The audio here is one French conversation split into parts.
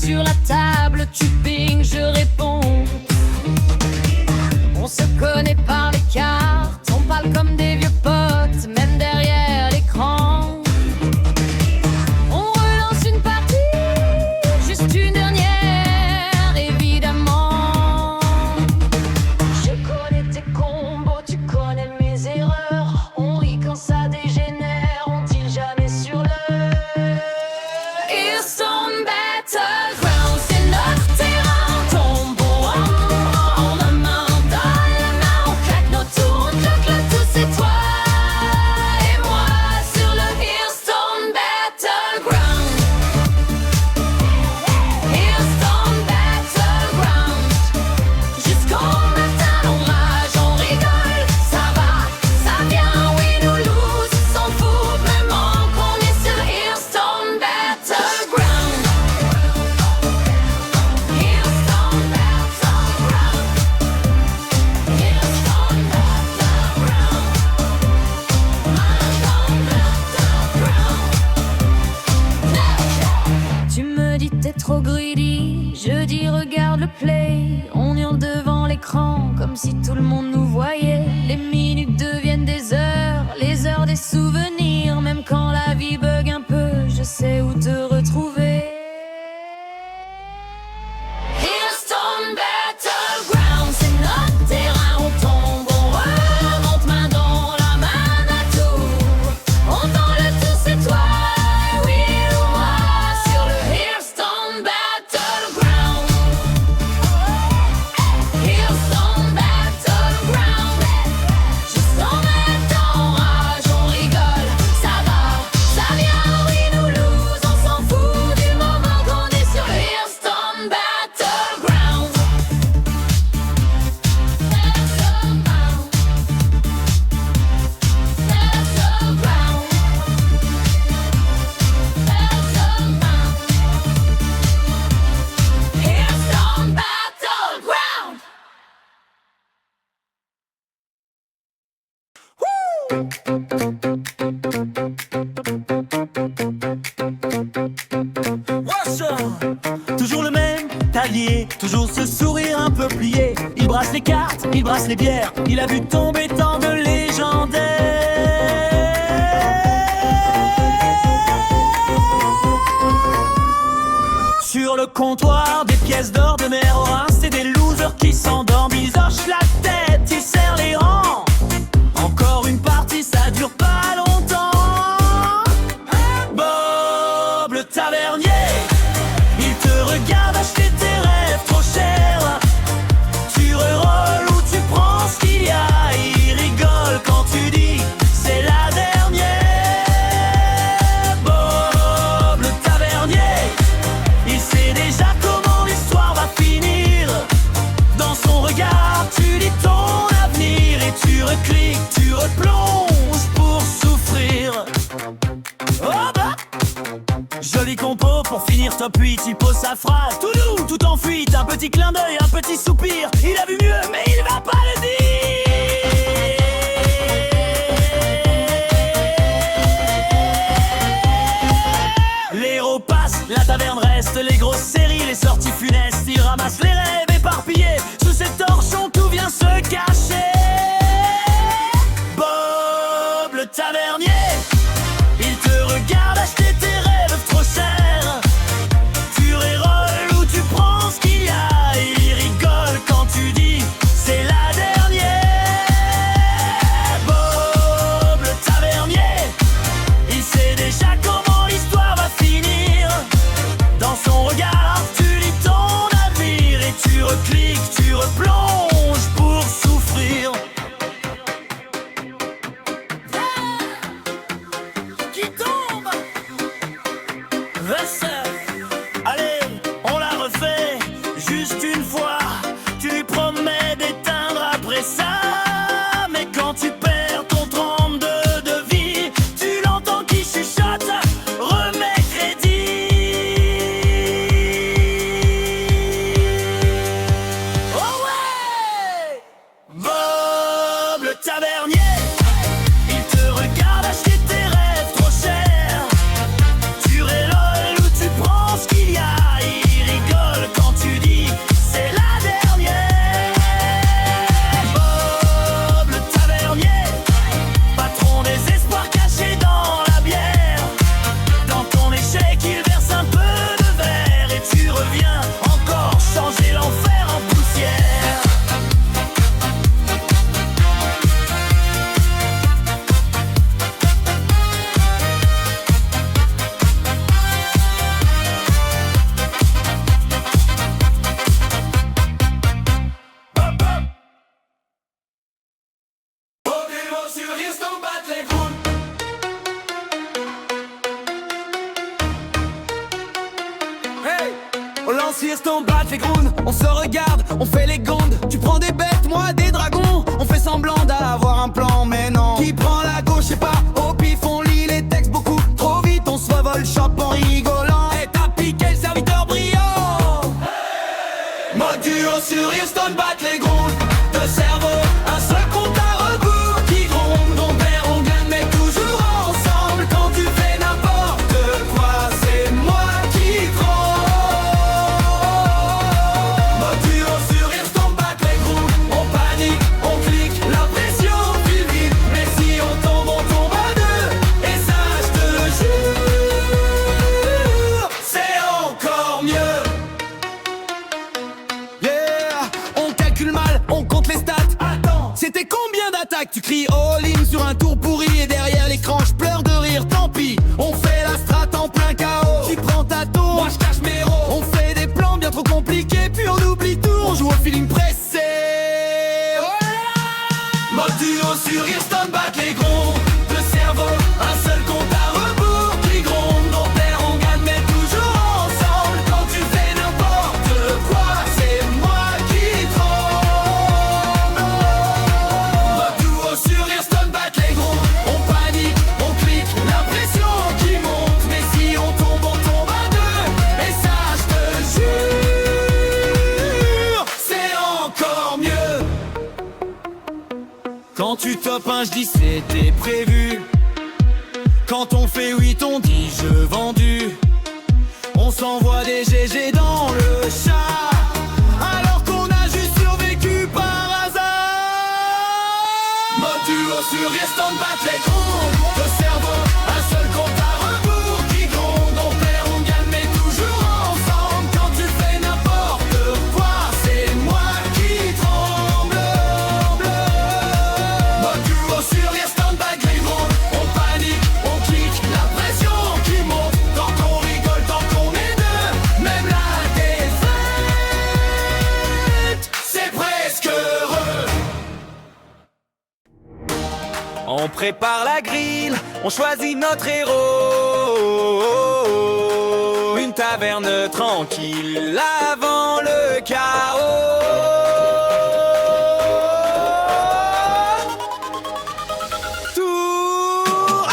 sur la table, tu pinges, je réponds. On se connaît par les cartes, on parle comme des vieux potes, même derrière l'écran. On relance une partie, juste une dernière, évidemment. Je connais tes combos, tu connais mes erreurs. On rit quand ça dégénère, on tire jamais sur l'heure. Hearthstone Battleground, c'est notre terrain. Tombeau en la main, dans la main, on claque nos tours, on claque le tout, c'est toi et moi sur le Hearthstone Battleground. Hearthstone Battleground, jusqu'au matin on rage, on rigole, ça va, ça vient, win ou lose, s'en fout, peu manque, on est sur Hearthstone Battleground. Hearthstone Battleground. Hearthstone Battleground. Tu me dis t'es trop greedy, je dis regarde le play. On hurle devant l'écran comme si tout le monde nous voyait. Les minutes deviennent des heures, les heures des souvenirs. Même quand la vie bug un peu, je sais où te retrouver. Hearthstone Battleground, c'est notre terrain, on tombe, on remonte main dans la main à tout. On tend le tout, c'est toi, oui ou moi, sur le Hearthstone Battleground. Hearthstone Battleground, jusqu'en matin on rage, on rigole, ça va, ça vient, win ou lose, on s'en fout du moment qu'on est sur le Hearthstone Battleground. Hearthstone Battleground. Toujours le même talier, toujours ce sourire un peu plié. Il brasse les cartes, il brasse les bières. Il a vu tomber tant de légendaires. Sur le comptoir, des pièces d'or de mer au Rhin, c'est des losers qui s'endorment. Ils hochent la tête, ils serrent les rangs. Encore une partie, ça dure pas longtemps. Bob le tavernier, il te regarde acheter tes rêves trop chers. Tu rerolles ou tu prends ce qu'il y a. Il rigole quand tu dis c'est la dernière. Bob le tavernier, il sait déjà comment l'histoire va finir. Dans son regard, tu lis ton avenir et tu recliques, tu replonges pour souffrir. Oh bah, joli compo pour finir top 8. Il pose sa phrase, tout doux, tout en fuite. Un petit clin d'œil, un petit soupir. Il a vu mieux, mais il va pas le dire. L'héros passe, la taverne reste. Les grosses séries, les sorties funestes. Il ramasse les rêves éparpillés. Sous ses torchons, tout vient se cacher. Bob le tavernier, il te regarde acheter tes rêves trop chers. Tu rérolles ou tu prends ce qu'il y a. Il rigole quand tu dis c'est la dernière. Bob le tavernier, il sait déjà comment l'histoire va finir. Dans son regard, tu lis ton avenir et tu recliques, tu replonges rire, on bat les grounds. On se regarde, on fait les gondes. Tu prends des bêtes, moi des dragons. On fait semblant d'avoir un plan, mais non. Qui prend la gauche, je sais pas. Au pif, on lit les textes beaucoup trop vite. On se revole, chope en rigolant. Et t'as piqué le serviteur brillant. Mode duo sur Houston, bat les grondes. Deux cerveaux, un seul compte à rebours qui gronde. On perd, on gagne, mais toujours ensemble. Quand tu fais n'importe quoi, c'est moi qui trompe. Mode duo sur Houston, bat les grondes. On panique, on clique, la pression file vite. Mais si on tombe à deux. Et ça, je te jure, c'est encore mieux. Yeah, on calcule mal, on compte les stats. Attends, c'était combien d'attaques? Tu cries all-in sur un tour pourri. Et derrière l'écran, je pleure de rire, tant pis. On fait la strat en plein chaos. Tu prends ta tour, moi je cache mes rots. On fait des plans bien trop compliqués, puis on oublie tout. On joue au feeling pressé. Oh là là. Mode duo sur Houston, bat les gronds. Deux cerveaux, un seul compte à rebours qui gronde. On perd, on gagne, mais toujours ensemble. Quand tu fais n'importe quoi, c'est moi qui tremble. Mode duo sur Houston, bat les gronds. On panique, on clique, l'impression qui monte. Mais si on tombe à deux. Et ça, je te jure, c'est encore mieux. Quand tu topes un, je dis c'était prévu. Quand on fait 8, on dit jeu vendu. On s'envoie des GG dans le chat, alors qu'on a juste survécu par hasard. Mode duo sur Houston, bat les grondes. Deux cerveaux, un seul compte à rebours qui gronde. On perd, on gagne, mais toujours ensemble. Quand tu fais n'importe quoi, c'est moi qui tremble. Mode duo sur Houston, bat les grondes. On panique, on clique, la pression qui monte. Tant qu'on rigole, tant qu'on est deux. Même la défaite, c'est presque heureux. On prépare la grille, on choisit notre héros. Une taverne tranquille avant le chaos. Tour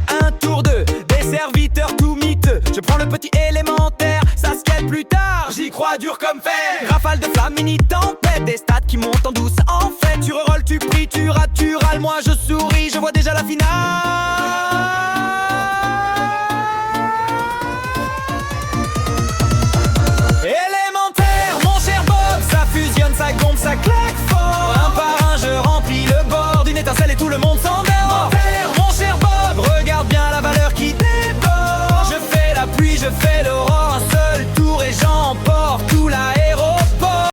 1, tour 2, des serviteurs tout miteux. Je prends le petit élémentaire, ça se calme plus tard. J'y crois dur comme fer. Rafale de flammes, mini tempête, des stats qui montent en douce. En fait, tu rerolles, tu pries, tu rates, tu râles. Moi je souris, je vois déjà la finale. Élémentaire, mon cher Bob, ça fusionne, ça gombe, ça claque.